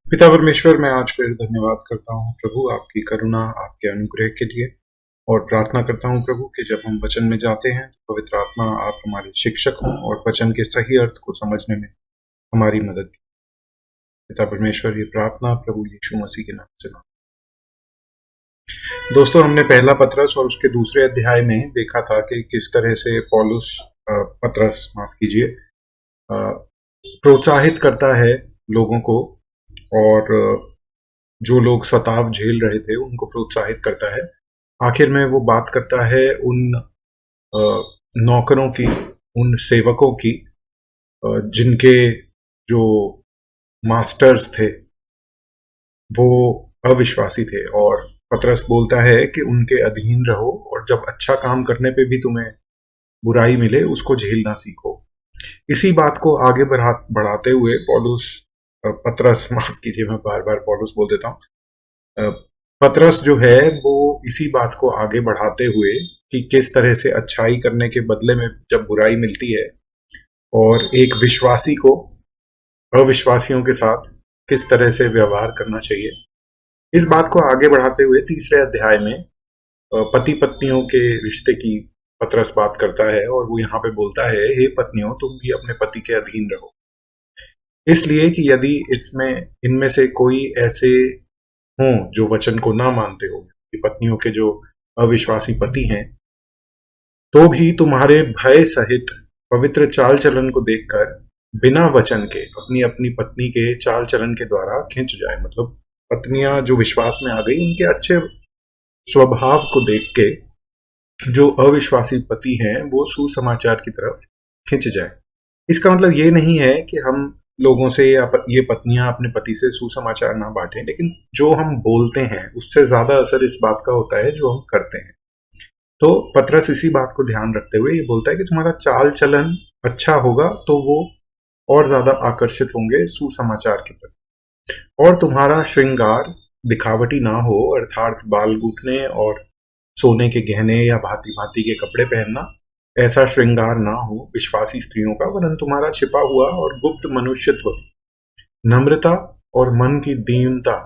पिता परमेश्वर, मैं आज फिर धन्यवाद करता हूँ प्रभु आपकी करुणा, आपके अनुग्रह के लिए। और प्रार्थना करता हूँ प्रभु कि जब हम वचन में जाते हैं तो पवित्र आत्मा आप हमारे शिक्षक हों और वचन के सही अर्थ को समझने में हमारी मदद की। पिता परमेश्वर, ये प्रार्थना प्रभु यीशु मसीह के नाम से मांगता हूं। दोस्तों, हमने पहला पत्रस और उसके दूसरे अध्याय में देखा था कि किस तरह से पौलुस पत्रस माफ कीजिए प्रोत्साहित करता है लोगों को, और जो लोग सताव झेल रहे थे उनको प्रोत्साहित करता है। आखिर में वो बात करता है उन नौकरों की, उन सेवकों की जिनके जो मास्टर्स थे वो अविश्वासी थे, और पतरस बोलता है कि उनके अधीन रहो और जब अच्छा काम करने पे भी तुम्हें बुराई मिले उसको झेलना सीखो। इसी बात को आगे बढ़ाते हुए पौलुस पतरस माफ कीजिए, मैं बार बार पौलुस बोल देता हूँ। पतरस जो है वो इसी बात को आगे बढ़ाते हुए कि किस तरह से अच्छाई करने के बदले में जब बुराई मिलती है, और एक विश्वासी को अविश्वासियों के साथ किस तरह से व्यवहार करना चाहिए, इस बात को आगे बढ़ाते हुए तीसरे अध्याय में पति पत्नियों के रिश्ते की पतरस बात करता है। और वो यहाँ पे बोलता है, हे पत्नियों, तुम भी अपने पति के अधीन रहो, इसलिए कि यदि इसमें इनमें से कोई ऐसे हों जो वचन को ना मानते हो, कि पत्नियों के जो अविश्वासी पति हैं, तो भी तुम्हारे भय सहित पवित्र चाल चलन को देखकर बिना वचन के अपनी अपनी पत्नी के चाल चलन के द्वारा खिंच जाए। मतलब पत्नियां जो विश्वास में आ गई, उनके अच्छे स्वभाव को देख के जो अविश्वासी पति हैं वो सुसमाचार की तरफ खिंच जाए। इसका मतलब ये नहीं है कि हम लोगों से या ये पत्नियां अपने पति से सुसमाचार ना बांटें, लेकिन जो हम बोलते हैं उससे ज्यादा असर इस बात का होता है जो हम करते हैं। तो पतरस इसी बात को ध्यान रखते हुए ये बोलता है कि तुम्हारा चाल चलन अच्छा होगा तो वो और ज्यादा आकर्षित होंगे सुसमाचार के प्रति, और तुम्हारा श्रृंगार दिखावटी ना हो, अर्थात बाल गूंथने और सोने के गहने या भांति भांति के कपड़े पहनना, ऐसा श्रृंगार ना हो विश्वासी स्त्रियों का, वरन तुम्हारा छिपा हुआ और गुप्त मनुष्यत्व नम्रता और मन की दीनता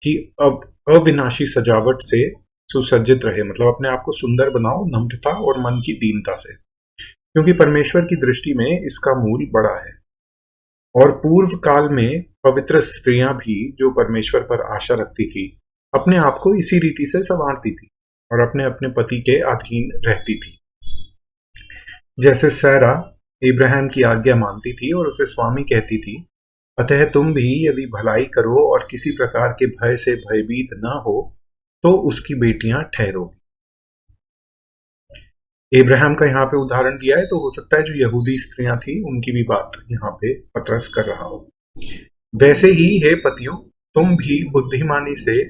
की अब अविनाशी सजावट से सुसज्जित रहे। मतलब अपने आप को सुंदर बनाओ नम्रता और मन की दीनता से, क्योंकि परमेश्वर की दृष्टि में इसका मूल बड़ा है। और पूर्व काल में पवित्र स्त्रियां भी जो परमेश्वर पर आशा रखती थी, अपने आप को इसी रीति से संवारती थी और अपने अपने पति के अधीन रहती थी। जैसे सैरा इब्राहिम की आज्ञा मानती थी और उसे स्वामी कहती थी, अतः तुम भी यदि भलाई करो और किसी प्रकार के भय से भयभीत न हो तो उसकी बेटियां ठहरोगी। इब्राहिम का यहाँ पे उदाहरण दिया है, तो हो सकता है जो यहूदी स्त्रियां थी उनकी भी बात यहाँ पे पतरस कर रहा हो। वैसे ही हे पतियों, तुम भी बुद्धिमानी से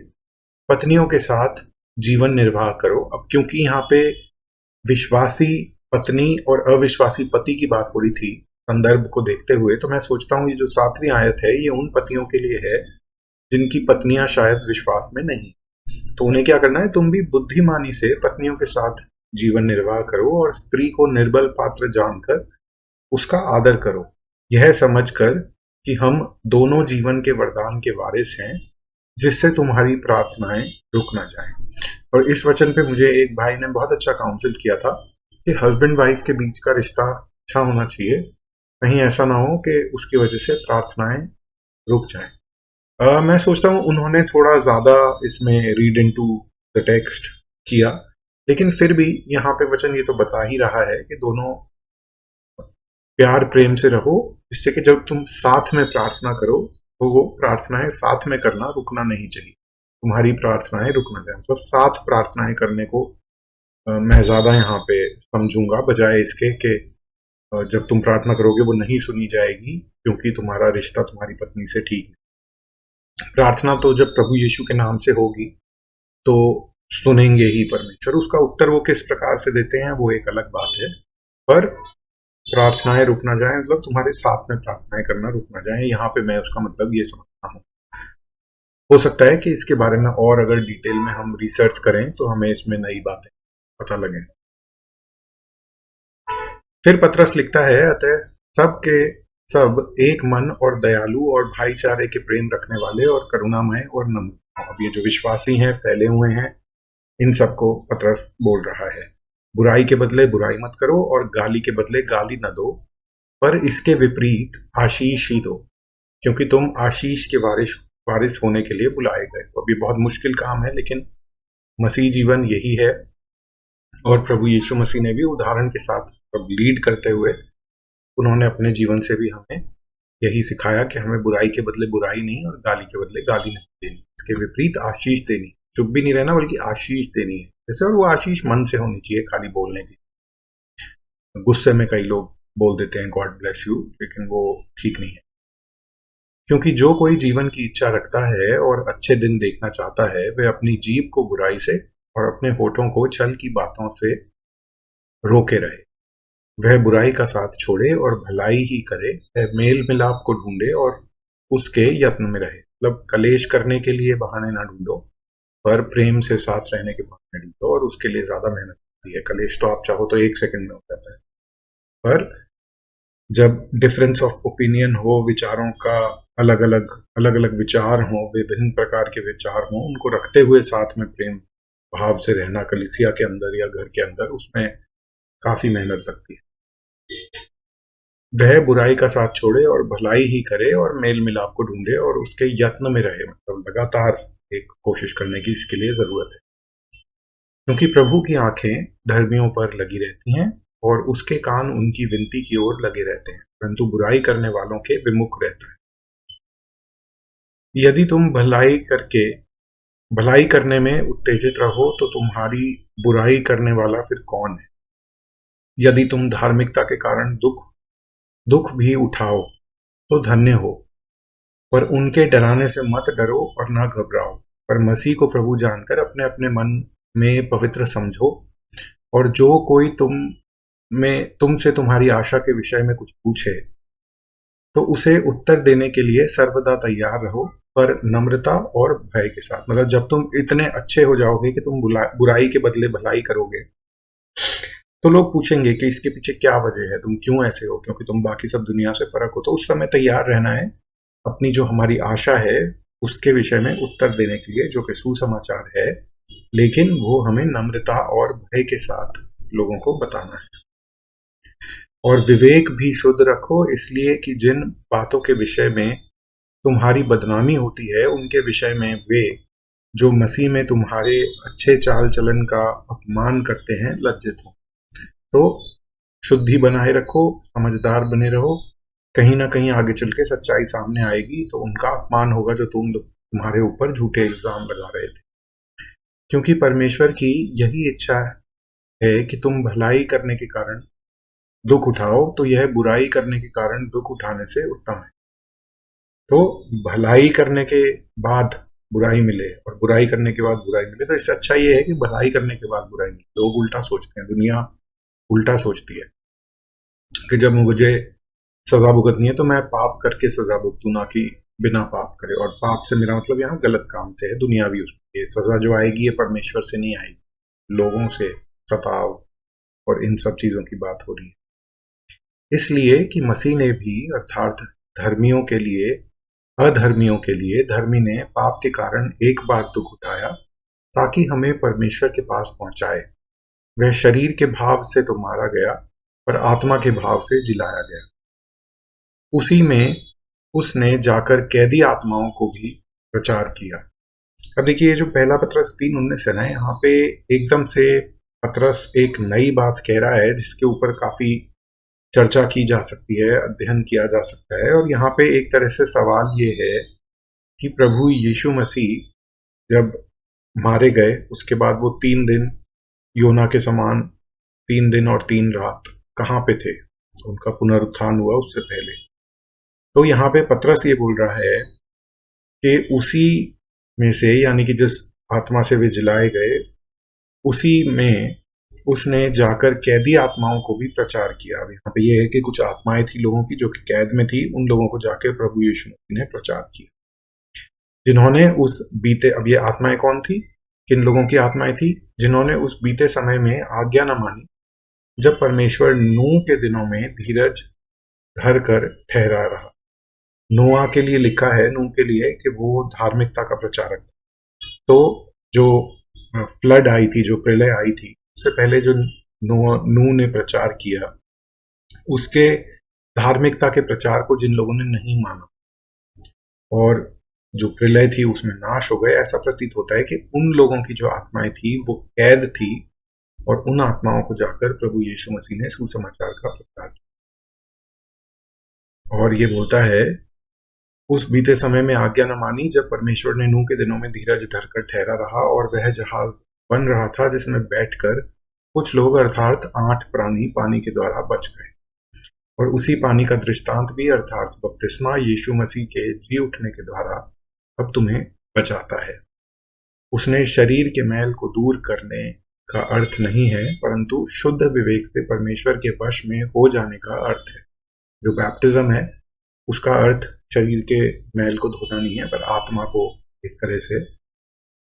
पत्नियों के साथ जीवन निर्वाह करो। अब क्योंकि यहाँ पे विश्वासी पत्नी और अविश्वासी पति की बात हो रही थी संदर्भ को देखते हुए, तो मैं सोचता हूँ ये जो 7वीं आयत है ये उन पतियों के लिए है जिनकी पत्नियां शायद विश्वास में नहीं। तो उन्हें क्या करना है, तुम भी बुद्धिमानी से पत्नियों के साथ जीवन निर्वाह करो और स्त्री को निर्बल पात्र जानकर उसका आदर करो, यह समझकर कि हम दोनों जीवन के वरदान के वारिस हैं, जिससे तुम्हारी प्रार्थनाएं रुक ना जाएं। और इस वचन पे मुझे एक भाई ने बहुत अच्छा काउंसिल किया था कि हस्बैंड वाइफ के बीच का रिश्ता अच्छा होना चाहिए, कहीं ऐसा ना हो कि उसकी वजह से प्रार्थनाएं रुक जाएं। मैं सोचता हूँ उन्होंने थोड़ा ज्यादा इसमें रीड इनटू द टेक्स्ट किया, लेकिन फिर भी यहाँ पे वचन ये तो बता ही रहा है कि दोनों प्यार प्रेम से रहो, जिससे कि जब तुम साथ में प्रार्थना करो तो वो प्रार्थनाएं साथ में करना रुकना नहीं चाहिए, तुम्हारी प्रार्थनाएं रुक ना जाए। मतलब साथ प्रार्थनाएं करने को मैं ज्यादा यहाँ पे समझूंगा, बजाय इसके कि जब तुम प्रार्थना करोगे वो नहीं सुनी जाएगी क्योंकि तुम्हारा रिश्ता तुम्हारी पत्नी से ठीक है। प्रार्थना तो जब प्रभु यीशु के नाम से होगी तो सुनेंगे ही परमेश्वर। उसका उत्तर वो किस प्रकार से देते हैं वो एक अलग बात है, पर प्रार्थनाएं रुक ना जाए मतलब तुम्हारे साथ में प्रार्थनाएं करना रुक ना जाए, यहाँ पे मैं उसका मतलब ये समझता हूँ। हो सकता है कि इसके बारे में और अगर डिटेल में हम रिसर्च करें तो हमें इसमें नई बातें पता लगे। फिर पतरस लिखता है, अतः सबके सब एक मन और दयालु और भाईचारे के प्रेम रखने वाले और करुणामय और नम्र। अब ये जो विश्वासी हैं, फैले हुए हैं, इन सबको पतरस बोल रहा है, बुराई के बदले बुराई मत करो और गाली के बदले गाली न दो, पर इसके विपरीत आशीष ही दो, क्योंकि तुम आशीष के वारिस वारिस होने के लिए बुलाए गए। तो अभी बहुत मुश्किल काम है, लेकिन मसीह जीवन यही है। और प्रभु यीशु मसीह ने भी उदाहरण के साथ लीड करते हुए उन्होंने अपने जीवन से भी हमें यही सिखाया कि हमें बुराई के बदले बुराई नहीं और गाली के बदले गाली नहीं देनी, इसके विपरीत आशीष देनी, चुप भी नहीं रहना बल्कि आशीष देनी है जैसे। और वो आशीष मन से होनी चाहिए, खाली बोलने की। गुस्से में कई लोग बोल देते हैं गॉड ब्लेस यू, लेकिन वो ठीक नहीं है, क्योंकि जो कोई जीवन की इच्छा रखता है और अच्छे दिन देखना चाहता है, वह अपनी जीभ को बुराई से और अपने होठों को छल की बातों से रोके रहे। वह बुराई का साथ छोड़े और भलाई ही करे, वह मेल मिलाप को ढूंढे और उसके यत्न में रहे। मतलब कलेश करने के लिए बहाने ना ढूंढो, पर प्रेम से साथ रहने के बहाने ढूंढो, और उसके लिए ज्यादा मेहनत होती है। कलेश तो आप चाहो तो 1 सेकंड में हो जाता है, पर जब डिफरेंस ऑफ ओपिनियन हो, विचारों का अलग अलग विचार हो, विभिन्न प्रकार के विचार हो, उनको रखते हुए साथ में प्रेम भाव से रहना कलीसिया के अंदर या घर के अंदर, उसमें काफी मेहनत लगती है। वह बुराई का साथ छोड़े और भलाई ही करे और मेल मिलाप को ढूंढे और उसके यत्न में रहे। मतलब लगातार एक कोशिश करने की इसके लिए जरूरत है, क्योंकि प्रभु की आंखें धर्मियों पर लगी रहती हैं और उसके कान उनकी विनती की ओर लगे रहते हैं, परंतु बुराई करने वालों के विमुख रहता है। यदि तुम भलाई करने में उत्तेजित रहो, तो तुम्हारी बुराई करने वाला फिर कौन है? यदि तुम धार्मिकता के कारण दुख भी उठाओ तो धन्य हो, पर उनके डराने से मत डरो और ना घबराओ, पर मसीह को प्रभु जानकर अपने अपने मन में पवित्र समझो। और जो कोई तुमसे तुम्हारी आशा के विषय में कुछ पूछे, तो उसे उत्तर देने के लिए सर्वदा तैयार रहो, पर नम्रता और भय के साथ। मतलब जब तुम इतने अच्छे हो जाओगे कि तुम बुराई के बदले भलाई करोगे, तो लोग पूछेंगे कि इसके पीछे क्या वजह है, तुम क्यों ऐसे हो, क्योंकि तुम बाकी सब दुनिया से फर्क हो। तो उस समय तैयार रहना है अपनी जो हमारी आशा है उसके विषय में उत्तर देने के लिए, जो कि सुसमाचार है, लेकिन वो हमें नम्रता और भय के साथ लोगों को बताना है। और विवेक भी शुद्ध रखो, इसलिए कि जिन बातों के विषय में तुम्हारी बदनामी होती है, उनके विषय में वे जो मसीह में तुम्हारे अच्छे चाल चलन का अपमान करते हैं लज्जित हो। तो शुद्धि बनाए रखो, समझदार बने रहो, कहीं ना कहीं आगे चल के सच्चाई सामने आएगी तो उनका अपमान होगा जो तुम्हारे ऊपर झूठे इल्जाम लगा रहे थे। क्योंकि परमेश्वर की यही इच्छा है कि तुम भलाई करने के कारण दुख उठाओ, तो यह बुराई करने के कारण दुख उठाने से उत्तम है। तो भलाई करने के बाद बुराई मिले और बुराई करने के बाद बुराई मिले, तो इससे अच्छा ये है कि भलाई करने के बाद बुराई मिले। लोग उल्टा सोचते हैं, दुनिया उल्टा सोचती है कि जब मुझे सजा भुगतनी है तो मैं पाप करके सजा भुगतूं, ना कि बिना पाप करे। और पाप से मेरा मतलब यहाँ गलत काम से है, दुनियावी। उसकी सजा जो आएगी ये परमेश्वर से नहीं आएगी, लोगों से सताव और इन सब चीजों की बात हो रही है। इसलिए कि मसीह ने भी, अर्थात अधर्मियों के लिए धर्मी ने पाप के कारण एक बार दुख उठाया, ताकि हमें परमेश्वर के पास पहुंचाए। वह शरीर के भाव से तो मारा गया, पर आत्मा के भाव से जिलाया गया। उसी में उसने जाकर कैदी आत्माओं को भी प्रचार किया। अब देखिए, ये जो पहला पत्रस 3:19 है ना, यहाँ पे एकदम से पत्रस एक नई बात कह रहा है जिसके ऊपर काफी चर्चा की जा सकती है, अध्ययन किया जा सकता है। और यहाँ पे एक तरह से सवाल ये है कि प्रभु यीशु मसीह जब मारे गए, उसके बाद वो 3 दिन योना के समान 3 दिन और 3 रात कहाँ पे थे? उनका पुनरुत्थान हुआ उससे पहले। तो यहाँ पे पतरस ये बोल रहा है कि उसी में से, यानी कि जिस आत्मा से वे जिलाए गए, उसी में उसने जाकर कैदी आत्माओं को भी प्रचार किया। अब यहाँ पे ये है कि कुछ आत्माएं थी लोगों की जो कि कैद में थी, उन लोगों को जाके प्रभु यीशु मसीह ने प्रचार किया, जिन्होंने अब ये आत्माएं कौन थी? किन लोगों की आत्माएं थी? जिन्होंने उस बीते समय में आज्ञा न मानी, जब परमेश्वर नूह के दिनों में धीरज धर कर ठहरा रहा। नोआ के लिए लिखा है, नूह के लिए, कि वो धार्मिकता का प्रचारक। तो जो फ्लड आई थी, जो प्रलय आई थी, उससे पहले जो नूह ने प्रचार किया, उसके धार्मिकता के प्रचार को जिन लोगों ने नहीं माना और जो प्रलय थी उसमें नाश हो गए, ऐसा प्रतीत होता है कि उन लोगों की जो आत्माएं थी वो कैद थी, और उन आत्माओं को जाकर प्रभु यीशु मसीह ने सुसमाचार का प्रचार किया। और ये बोलता है, उस बीते समय में आज्ञा न मानी जब परमेश्वर ने नूह के दिनों में धीरज धरकर ठहरा रहा, और वह जहाज बन रहा था जिसमें बैठकर कुछ लोग अर्थात 8 प्राणी पानी के द्वारा बच गए। और उसी पानी का दृष्टांत भी अर्थात बपतिस्मा यीशु मसीह के जी उठने के द्वारा अब तुम्हें बचाता है। उसने शरीर के मैल को दूर करने का अर्थ नहीं है, परंतु शुद्ध विवेक से परमेश्वर के वश में हो जाने का अर्थ है। जो बैप्टिज्म है उसका अर्थ शरीर के मैल को धोना नहीं है, पर आत्मा को एक तरह से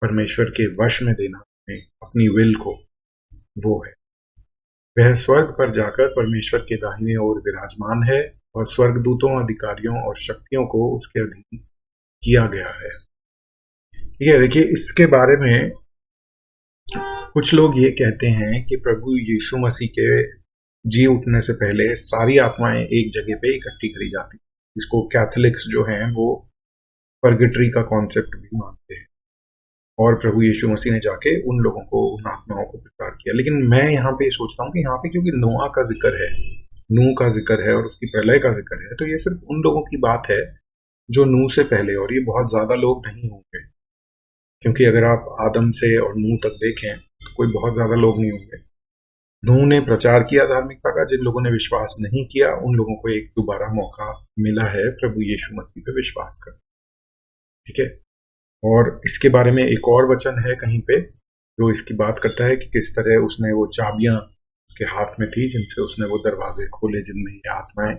परमेश्वर के वश में देना, अपनी विल को, वो है। वह स्वर्ग पर जाकर परमेश्वर के दाहिने ओर विराजमान है, और स्वर्गदूतों, अधिकारियों और शक्तियों को उसके अधीन किया गया है। ठीक है, देखिए इसके बारे में कुछ लोग ये कहते हैं कि प्रभु यीशु मसीह के जी उठने से पहले सारी आत्माएं एक जगह पे इकट्ठी करी जाती, जिसको कैथोलिक्स जो हैं वो परगेटरी का कॉन्सेप्ट भी मानते हैं, और प्रभु यीशु मसीह ने जाके उन लोगों को, उन आत्माओं को प्रचार किया। लेकिन मैं यहाँ पे सोचता हूँ कि यहाँ पे क्योंकि नोआ का जिक्र है, नूह का जिक्र है और उसकी प्रलय का जिक्र है, तो ये सिर्फ उन लोगों की बात है जो नूह से पहले, और ये बहुत ज्यादा लोग नहीं होंगे, क्योंकि अगर आप आदम से और नूह तक देखें तो कोई बहुत ज्यादा लोग नहीं होंगे। नूह ने प्रचार किया धार्मिकता का, जिन लोगों ने विश्वास नहीं किया उन लोगों को एक दोबारा मौका मिला है प्रभु यीशु मसीह पे विश्वास कर। ठीक है, और इसके बारे में एक और वचन है कहीं पे जो इसकी बात करता है कि किस तरह उसने वो चाबियां उसके हाथ में थी जिनसे उसने वो दरवाजे खोले जिनमें ये आत्माएं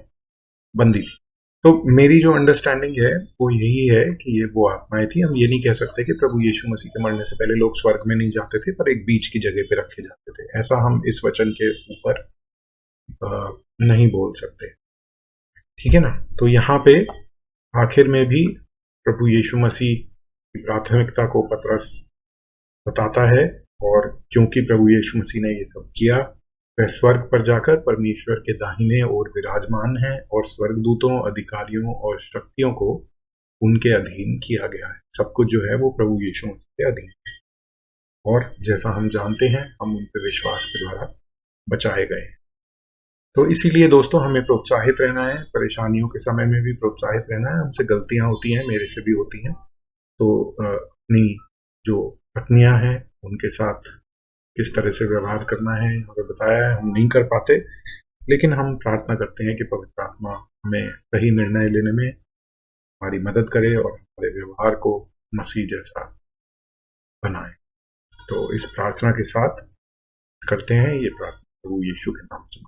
बंदी थी। तो मेरी जो अंडरस्टैंडिंग है वो यही है कि ये वो आत्माएं थी। हम ये नहीं कह सकते कि प्रभु यीशु मसीह के मरने से पहले लोग स्वर्ग में नहीं जाते थे, पर एक बीच की जगह पे रखे जाते थे, ऐसा हम इस वचन के ऊपर नहीं बोल सकते। ठीक है ना। तो यहाँ पे आखिर में भी प्रभु यीशु मसीह की प्राथमिकता को पतरस बताता है, और क्योंकि प्रभु यीशु मसीह ने ये सब किया, वह स्वर्ग पर जाकर परमेश्वर के दाहिने ओर विराजमान है, और स्वर्गदूतों, अधिकारियों और शक्तियों को उनके अधीन किया गया है। सब कुछ जो है वो प्रभु यीशु मसीह के अधीन है, और जैसा हम जानते हैं हम उन पर विश्वास के द्वारा बचाए गए। तो इसीलिए दोस्तों हमें प्रोत्साहित रहना है, परेशानियों के समय में भी प्रोत्साहित रहना है। हमसे गलतियां होती हैं, मेरे से भी होती हैं, तो अपनी जो पत्नियां हैं उनके साथ किस तरह से व्यवहार करना है हमें बताया है। हम नहीं कर पाते, लेकिन हम प्रार्थना करते हैं कि पवित्र आत्मा हमें सही निर्णय लेने में हमारी मदद करे और हमारे व्यवहार को मसीह जैसा बनाए। तो इस प्रार्थना के साथ करते हैं ये प्रार्थना प्रभु यीशु के नाम से।